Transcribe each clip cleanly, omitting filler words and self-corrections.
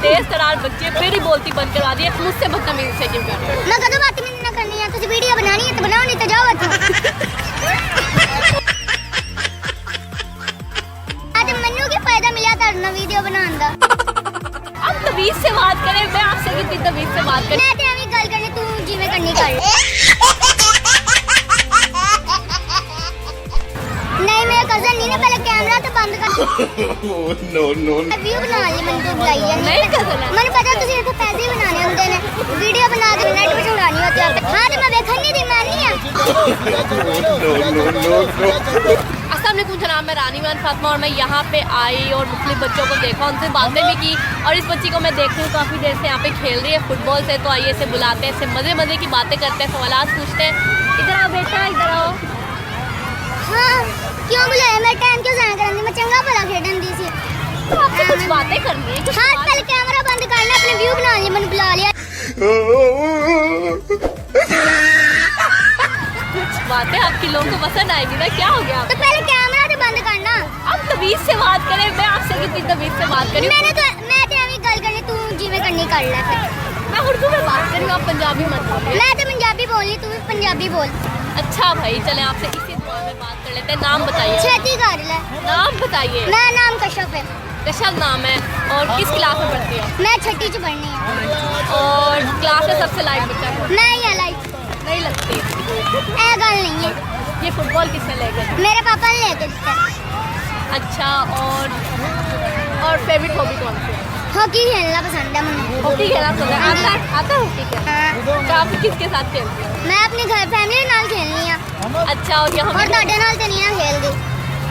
तेज तरार बच्चे मेरी बोलती बंद करवा दी है। मुझसे बदतमीजी से क्यों कर रहे हो? मैं कदों बदतमीजी ना करनी है। तुझे वीडियो बनानी है तो बनाओ, नहीं तो जाओ इत्थों। आज मन्नू की फायदा मिला तार ना वीडियो बनाने दा। अब तमीज से बात करें, मैं आपसे कितनी तमीज से बात करें। मैं ते एवी गल करनी, तू जिवें करनी कर। नहीं मेरा कजन नहीं ना, पहले कैमरा तो बंद कर। नो नो व्यू बना ले, मन तो बुलाई है। नहीं कजन है। मैंने पता तुझे इतने पैसे बनाने होंगे ने, वीडियो बना के नेट पे चढ़ानी होती है। हां तो मैं देखन नहीं दी, मैं नहीं है। अस्सलाम वालेकुम जनाब, मैं रानी मान फातिमा और मैं यहाँ पे आई और मुख्तलिफ बच्चों को देखा, उनसे बातें भी की। और इस बच्ची को मैं देख रही हूँ काफ़ी देर से यहाँ पे खेल रही है फुटबॉल से। तो आइए इसे बुलाते हैं, इससे मज़े मज़े की बातें करते हैं, सवालात पूछते हैं। इधर आओ बेटा, इधर आओ। हां क्यों बुलाया? मैं टाइम क्यों जाया करनी, मैं चंगा भला खेडन दी सी। तो आपसे कुछ बातें करनी है। कुछ हां पहले कैमरा बंद करना, अपने व्यू बना लिए, मैंने बुला लिया। कुछ बातें आपकी लोगों को पसंद आएगी ना? क्या हो गया? तो पहले कैमरा तो बंद करना। अब तमीज से बात करें, मैं आपसे कितनी तमीज से बात करी। मैं तो एवी गल करनी, तू जिवें करनी कर ले। फिर मैं उर्दू में बात करी, आप पंजाबी मत बोलिए। मैं तो पंजाबी बोलनी, तू भी पंजाबी बोल। अच्छा भाई, चले आपसे इसी दुआ में बात कर लेते हैं। नाम बताइए। छेती कर ले। नाम बताइए। मेरा नाम कश्यप है। कश्यप नाम है। और किस क्लास में पढ़ती हो? मैं छठी च पढ़नी है। और क्लास में सबसे लाइक बच्चा कौन? मैं ही लाइक नहीं लगती। ए गल नहीं है। ये फुटबॉल किसने लेकर? मेरे पापा ने लेके दिया। अच्छा, और फेवरेट हॉबी कौन सी है? हॉकी खेलना पसंद है मुझे। हॉकी खेलना पसंद है। आता है हॉकी खेलना? हाँ। तो आप किसके साथ खेलती हो? मैं अपने घर फैमिली नाल खेलनी है। अच्छा, और यहाँ और ਤੁਹਾਡੇ ਨਾਲ ਤੇ ਨਹੀਂ ਨਾ खेलदी।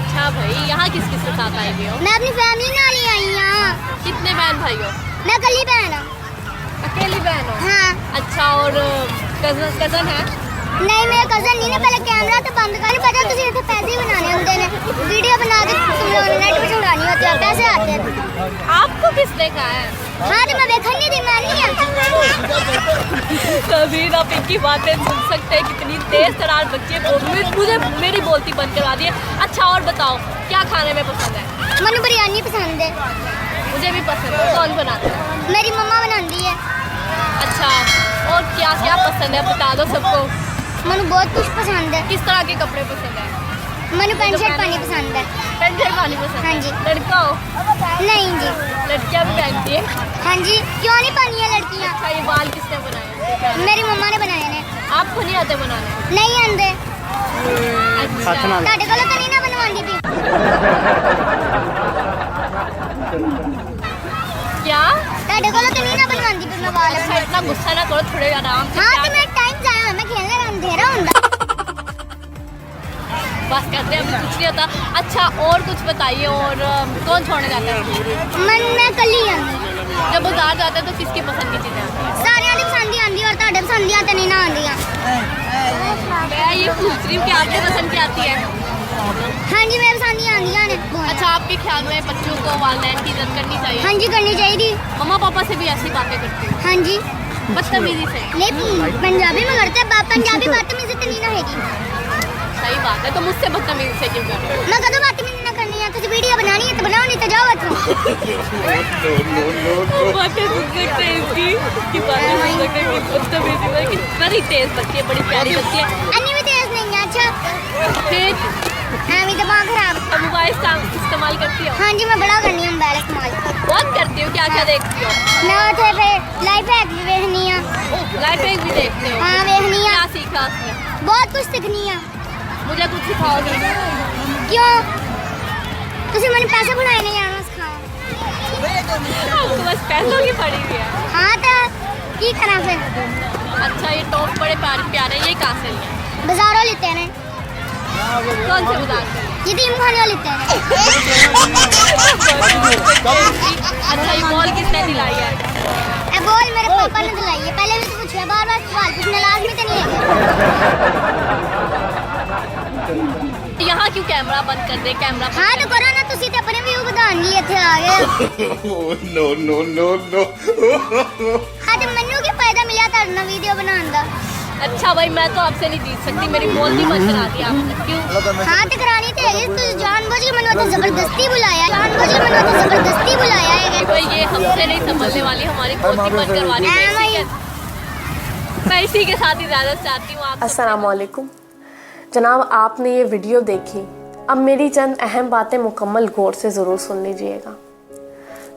अच्छा भाई, यहाँ किस किस के साथ आई हुई हो? मैं अपनी फैमिली नाल ही आई हूं। कितने बहन भाई हो? मैं कली बहन हूं। अकेली बहन हो? हां। अच्छा, और कजन है? नहीं मेरा कजन नहीं ना, पहले कैमरा तो बंद कर। पता तुझे इतने पैसे बनाने होंगे ने, वीडियो बना के तुम लोग नेट पे चढ़ानी होती है, पैसे आते हैं। आपको किसने कहा है? हां तो मैं देखन नहीं दी, मैं नहीं है। कभी आप इनकी बातें सुन सकते हैं, कितनी तेज तरार बच्चे मुझे मेरी बोलती बंद करवा दी है। अच्छा, और बताओ क्या खाने में पसंद है? मुझे बिरयानी पसंद है। मुझे भी पसंद है। कौन बनाता है? मेरी मम्मा बनाती है। अच्छा, और क्या क्या पसंद है बता दो सबको। मुझे बहुत कुछ पसंद है। किस तरह के कपड़े पसंद है? मुझे पैंट शर्ट पानी पसंद है। पैंट शर्ट पानी पसंद है? हाँ जी। लड़का हो? नहीं जी। लड़कियां भी पहनती है? हाँ जी, क्यों नहीं पानी है लड़कियां? अच्छा, ये बाल किसने बनाए? मेरी मम्मा ने बनाए ने। आपको नहीं आते बनाने? नहीं आंदे। अच्छा, ਤੁਹਾਡੇ ਕੋਲੋਂ ਤਾਂ ਨਹੀਂ ਨਾ ਬਣਵਾਉਂਦੀ ਪਈ। क्या? ਤੁਹਾਡੇ ਕੋਲੋਂ ਤਾਂ ਨਹੀਂ ਨਾ ਬਣਵਾਉਂਦੀ ਪਈ ਮੈਂ ਵਾਲ। अच्छा, इतना गुस्सा ना करो, थोड़े आराम से। हाँ तो मैं टाइम जाया हुआ, मैं खेलने का अंधेरा होता। बस करते हैं, अभी कुछ नहीं होता। अच्छा, और कुछ बताइए। और कौन छोड़ने जाता है? मैं कल ही आंदी। जब बाजार जाते हैं तो किसकी पसंद की चीज़ें आती हैं? सारियां दी पसंद ही आंदी और ਤੁਹਾਡੇ पसंद ਦੀਆਂ ਤਾਂ ਨਹੀਂ ਨਾ ਆਉਂਦੀਆਂ। मैं ये पूछ रही हूँ कि आपके पसंद की आती है? हाँ जी मेरे पसंद ही आंदियां ने। अच्छा, आपके ख्याल में बच्चों को वालिदैन की इज्जत करनी चाहिए? हाँ जी करनी चाहिए। मम्मा पापा से भी ऐसी बातें करती हूँ हाँ जी। बदतमीजी से? नहीं पंजाबी में करते हैं, पंजाबी बदतमीजी तो नहीं ना हैगी। सही बात है। तो मुझसे बदतमीजी से क्यों कर रहे हो? मैं कदों बदतमीजी ना करनी है। तुझे वीडियो बनानी है तो बनाओ, नहीं तो जाओ इत्थों। बातें सुन सकते हैं इसकी कि बातें सुन सकते हैं कि बदतमीजी में, कि बड़ी तेज बच्ची है, बड़ी प्यारी बच्ची है। अन्नी भी तेज नहीं है। अच्छा फिर एवी दिमाग खराब। मोबाइल का इस्तेमाल करती हो? हाँ जी मैं बड़ा करनी हूँ मोबाइल इस्तेमाल। बहुत करती हो? क्या क्या देखती हो? मैं उठे फिर लाइफ हैक भी देखनी है। लाइफ हैक भी देखते हो? हाँ देखनी है। क्या सीखा उसमें? बहुत कुछ सीखनी है। मुझे कुछ सिखाओगे? क्यों? तुझे मैंने पैसे बुलाए नहीं आना सिखाओ। आपको बस पैसों की पड़ी हुई है। हाँ तो की करा फिर। अच्छा, ये टॉप बड़े प्यारे, ये कहाँ से लिए? बाजारों लेते हैं। कौन से बाजार से? ये तीन खाने लेते हैं। अच्छा, ये बॉल किसने दिलाई है? ए बॉल मेरे पापा ने दिलाई है। पहले भी तो पूछा, बार बार सवाल पूछना लाजमी तो नहीं है। यहाँ क्यों कैमरा बंद कर दे? कैमरा बंद हाँ तो करो ना, तुसी तो अपने व्यू ਵਧਾਉਣ ਲਈ ਇੱਥੇ ਆ ਗਏ। नो नो नो नो ਅੱਜ ਮੈਨੂੰ ਕੀ ਫਾਇਦਾ ਮਿਲਿਆ ਤੁਹਾਡੇ ਨਾਲ ਵੀਡੀਓ ਬਣਾਉਣ ਦਾ? अच्छा भाई, मैं तो आपसे नहीं जीत सकती, मेरी बोलती मत करा दी आपने। क्यों? हाँ तो करानी थे, तो जानबूझ के मनवाते जबरदस्ती बुलाया, जानबूझ के मनवाते जबरदस्ती बुलाया है। भाई ये हमसे नहीं संभलने वाली, हमारी बोलती मत करवानी। मैं इसी के साथ इजाजत चाहती हूँ। अस्सलाम वालेकुम जनाब, आपने ये वीडियो देखी, अब मेरी चंद अहम बातें मुकम्मल गौर से ज़रूर सुन लीजिएगा।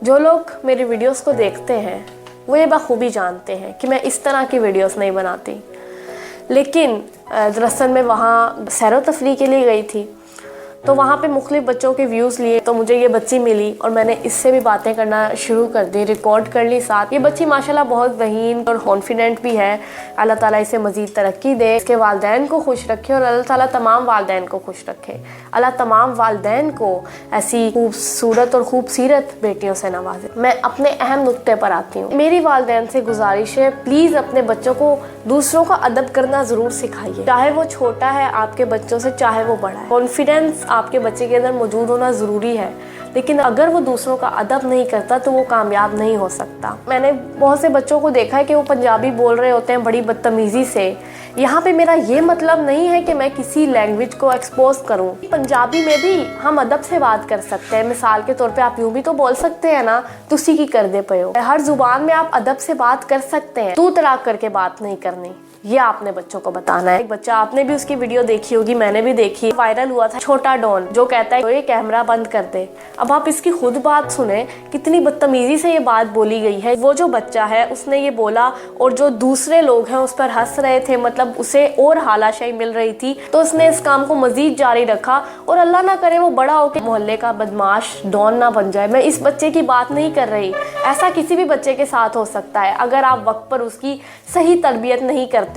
जो लोग मेरी वीडियोस को देखते हैं वो ये बखूबी जानते हैं कि मैं इस तरह की वीडियोस नहीं बनाती, लेकिन दरअसल मैं वहाँ सैर व तफरीह के लिए गई थी, तो वहाँ पे मुख्तलिफ बच्चों के व्यूज़ लिए, तो मुझे ये बच्ची मिली और मैंने इससे भी बातें करना शुरू कर दी, रिकॉर्ड कर ली साथ। ये बच्ची माशाल्लाह बहुत ज़हीन और कॉन्फिडेंट भी है। अल्लाह ताला इसे मज़ीद तरक्की दे, इसके वालिदैन को खुश रखे और अल्लाह ताला तमाम वालिदैन को खुश रखे। अल्लाह तमाम वालिदैन को ऐसी खूबसूरत और खूबसीरत बेटियों से नवाजे। मैं अपने अहम नुक्ते पर आती हूँ। मेरी वालिदैन से गुजारिश है, प्लीज़ अपने बच्चों को दूसरों का अदब करना ज़रूर सिखाइए, चाहे वो छोटा है आपके बच्चों से, चाहे वो बड़ा है। कॉन्फिडेंस आपके बच्चे के अंदर मौजूद होना ज़रूरी है, लेकिन अगर वो दूसरों का अदब नहीं करता तो वो कामयाब नहीं हो सकता। मैंने बहुत से बच्चों को देखा है कि वो पंजाबी बोल रहे होते हैं बड़ी बदतमीज़ी से। यहाँ पे मेरा ये मतलब नहीं है कि मैं किसी लैंग्वेज को एक्सपोज करूँ। पंजाबी में भी हम अदब से बात कर सकते हैं। मिसाल के तौर पे आप यूँ भी तो बोल सकते हैं ना, तुसी की कर दे पे हो। हर जुबान में आप अदब से बात कर सकते हैं, तू तड़ाक करके बात नहीं करनी। ये आपने बच्चों को बताना है। एक बच्चा, आपने भी उसकी वीडियो देखी होगी, मैंने भी देखी, वायरल हुआ था, छोटा डॉन, जो कहता है तो ये कैमरा बंद कर दे। अब आप इसकी खुद बात सुने, कितनी बदतमीजी से ये बात बोली गई है। वो जो बच्चा है उसने ये बोला और जो दूसरे लोग हैं उस पर हंस रहे थे, मतलब उसे और हालाशाही मिल रही थी, तो उसने इस काम को मजीद जारी रखा और अल्लाह ना करे वो बड़ा होकर मोहल्ले का बदमाश डॉन ना बन जाए। मैं इस बच्चे की बात नहीं कर रही, ऐसा किसी भी बच्चे के साथ हो सकता है अगर आप वक्त पर उसकी सही तरबियत नहीं करते।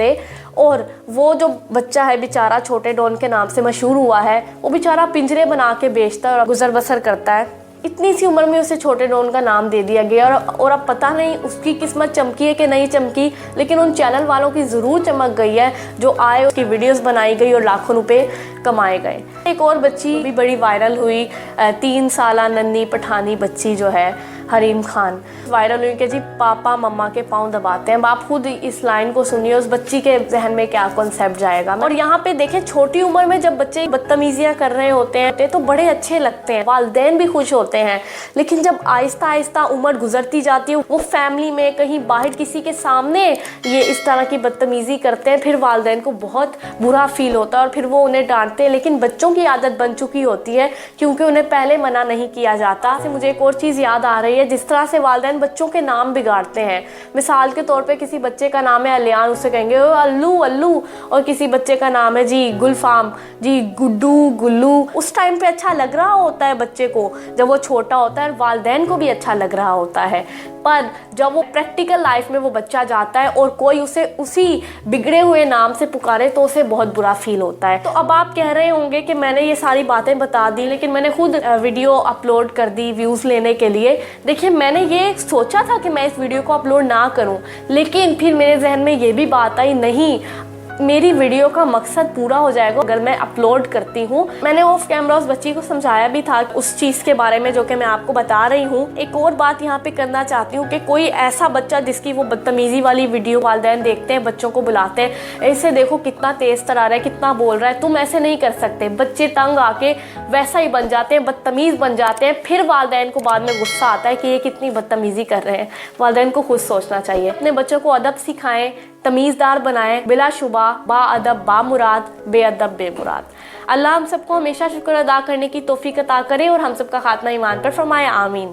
और वो जो बच्चा है बेचारा छोटे डॉन के नाम से मशहूर हुआ है, वो बेचारा पिंजरे बना के बेचता है और गुजर बसर करता है। इतनी सी उम्र में उसे छोटे डॉन का नाम दे दिया गया और अब पता नहीं उसकी किस्मत चमकी है कि नहीं चमकी, लेकिन उन चैनल वालों की ज़रूर चमक गई है जो आए, उसकी वीडियोस बनाई गई और लाखों रुपए कमाए गए। एक और बच्ची भी बड़ी वायरल हुई, 3 साला नन्ही पठानी बच्ची जो है हरीम खान, वायरल हुई कि जी पापा मम्मा के पाँव दबाते हैं। आप खुद इस लाइन को सुनिए, उस बच्ची के जहन में क्या कॉन्सेप्ट जाएगा। और यहाँ पे देखें, छोटी उम्र में जब बच्चे बदतमीजियाँ कर रहे होते हैं तो बड़े अच्छे लगते हैं, वालिदैन भी खुश होते हैं, लेकिन जब आहिस्ता आहिस्ता उम्र गुजरती जाती है, वो फैमिली में कहीं बाहर किसी के सामने ये इस तरह की बदतमीजी करते हैं, फिर वालिदैन को बहुत बुरा फील होता है और फिर वो उन्हें डांटते हैं। लेकिन बच्चों की आदत बन चुकी होती है क्योंकि उन्हें पहले मना नहीं किया जाता। मुझे एक और चीज़ याद आ रही है, जिस तरह से वालिदैन बच्चों के नाम बिगाड़ते हैं। मिसाल के तौर पे किसी बच्चे का नाम है अलियान, उससे कहेंगे अल्लू अल्लू, और किसी बच्चे का नाम है जी गुलफाम, जी गुड्डू गुल्लू। उस टाइम पे अच्छा लग रहा होता है बच्चे को जब वो छोटा होता है, वालिदैन को भी अच्छा लग रहा होता है, पर जब वो प्रैक्टिकल लाइफ में वो बच्चा जाता है और कोई उसे उसी बिगड़े हुए नाम से पुकारे तो उसे बहुत बुरा फील होता है। तो अब आप कह रहे होंगे कि मैंने ये सारी बातें बता दी, लेकिन मैंने खुद वीडियो अपलोड कर दी व्यूज़ लेने के लिए। देखिए, मैंने ये सोचा था कि मैं इस वीडियो को अपलोड ना करूं, लेकिन फिर मेरे जहन में ये भी बात आई, नहीं, मेरी वीडियो का मकसद पूरा हो जाएगा अगर मैं अपलोड करती हूँ। मैंने ऑफ कैमरा उस बच्ची को समझाया भी था उस चीज़ के बारे में जो कि मैं आपको बता रही हूँ। एक और बात यहाँ पे करना चाहती हूँ कि कोई ऐसा बच्चा जिसकी वो बदतमीजी वाली वीडियो वालिदैन देखते हैं, बच्चों को बुलाते हैं, ऐसे देखो कितना तेज तरार रहा है, कितना बोल रहा है, तुम ऐसे नहीं कर सकते। बच्चे तंग आके वैसा ही बन जाते हैं, बदतमीज़ बन जाते हैं, फिर वालिदैन को बाद में गुस्सा आता है कि ये कितनी बदतमीज़ी कर रहे हैं। वालिदैन को खुद सोचना चाहिए, अपने बच्चों को अदब सिखाएं, तमीज़दार बनाएं, बिलाशुबा बाअदब बामुराद, बेअदब बेमुराद। अल्लाह हम सबको हमेशा शुक्र अदा करने की तौफीक अता करे और हम सबका खात्मा ईमान पर फरमाए, आमीन।